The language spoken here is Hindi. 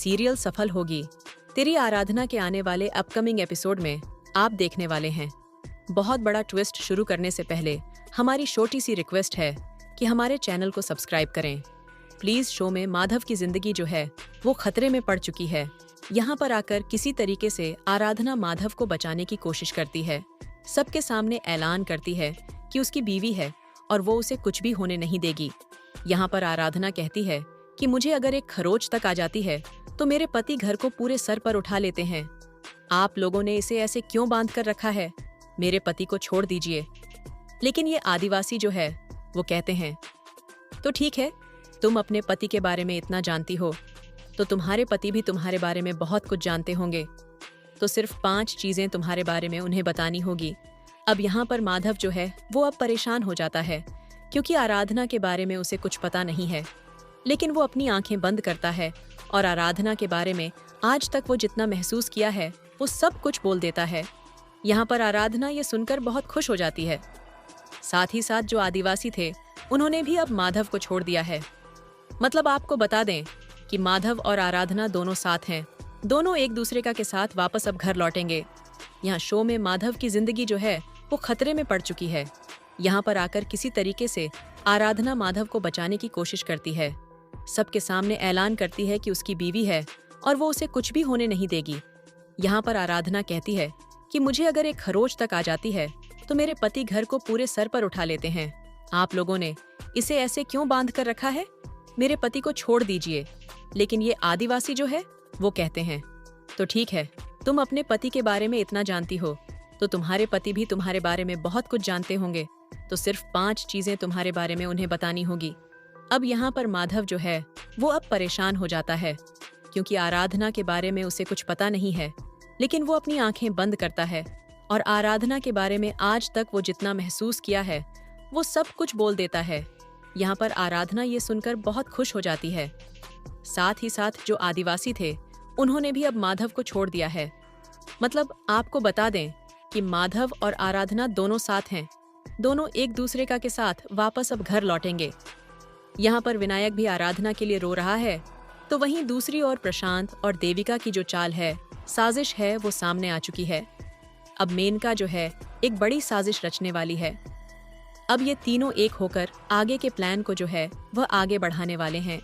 सीरियल सफल होगी। तेरी आराधना के आने वाले अपकमिंग एपिसोड में आप देखने वाले हैं। बहुत बड़ा ट्विस्ट शुरू करने से पहले हमारी छोटी सी रिक्वेस्ट है कि हमारे चैनल को सब्सक्राइब करें। प्लीज, शो में माधव की जिंदगी जो है वो खतरे में पड़ चुकी है। यहाँ पर आकर किसी तरीके से आराधना माधव को बचाने की कोशिश करती है। सबके सामने ऐलान करती है कि उसकी बीवी है और वो उसे कुछ भी होने नहीं देगी। यहाँ पर आराधना कहती है कि मुझे अगर एक खरोच तक आ जाती है तो मेरे पति घर को पूरे सर पर उठा लेते हैं। आप लोगों ने इसे ऐसे क्यों बांध कर रखा है? मेरे पति को छोड़ दीजिए। लेकिन ये आदिवासी जो है वो कहते हैं, तो ठीक है, तुम अपने पति के बारे में इतना जानती हो तो तुम्हारे पति भी तुम्हारे बारे में बहुत कुछ जानते होंगे। तो सिर्फ 5 चीजें तुम्हारे बारे में उन्हें बतानी होगी। अब यहाँ पर माधव जो है वो अब परेशान हो जाता है क्योंकि आराधना के बारे में उसे कुछ पता नहीं है। लेकिन वो अपनी आंखें बंद करता है और आराधना के बारे में आज तक वो जितना महसूस किया है वो सब कुछ बोल देता है। यहाँ पर आराधना ये सुनकर बहुत खुश हो जाती है। साथ ही साथ जो आदिवासी थे उन्होंने भी अब माधव को छोड़ दिया है। मतलब आपको बता दें कि माधव और आराधना दोनों साथ हैं। दोनों एक दूसरे का के साथ वापस अब घर लौटेंगे। यहाँ शो में माधव की जिंदगी जो है वो खतरे में पड़ चुकी है। यहाँ पर आकर किसी तरीके से आराधना माधव को बचाने की कोशिश करती है। सबके सामने ऐलान करती है कि उसकी बीवी है और वो उसे कुछ भी होने नहीं देगी। यहाँ पर आराधना कहती है कि मुझे अगर एक खरोच तक आ जाती है तो मेरे पति घर को पूरे सर पर उठा लेते हैं। आप लोगों ने इसे ऐसे क्यों बांध कर रखा है? मेरे पति को छोड़ दीजिए। लेकिन ये आदिवासी जो है वो कहते हैं, तो ठीक है, तुम अपने पति के बारे में इतना जानती हो तो तुम्हारे पति भी तुम्हारे बारे में बहुत कुछ जानते होंगे। तो सिर्फ 5 चीजें तुम्हारे बारे में उन्हें बतानी होगी। अब यहाँ पर माधव जो है वो अब परेशान हो जाता है क्योंकि आराधना के बारे में उसे कुछ पता नहीं है। लेकिन वो अपनी आंखें बंद करता है और आराधना के बारे में आज तक वो जितना महसूस किया है वो सब कुछ बोल देता है। यहाँ पर आराधना ये सुनकर बहुत खुश हो जाती है। साथ ही साथ जो आदिवासी थे उन्होंने भी अब माधव को छोड़ दिया है। मतलब आपको बता दें कि माधव और आराधना दोनों साथ हैं। दोनों एक दूसरे का के साथ वापस अब घर लौटेंगे। यहाँ पर विनायक भी आराधना के लिए रो रहा है तो वहीं दूसरी ओर प्रशांत और देविका की जो चाल है, साजिश है, वो सामने आ चुकी है। अब मेनका जो है एक बड़ी साजिश रचने वाली है। अब ये तीनों एक होकर आगे के प्लान को जो है वह आगे बढ़ाने वाले हैं।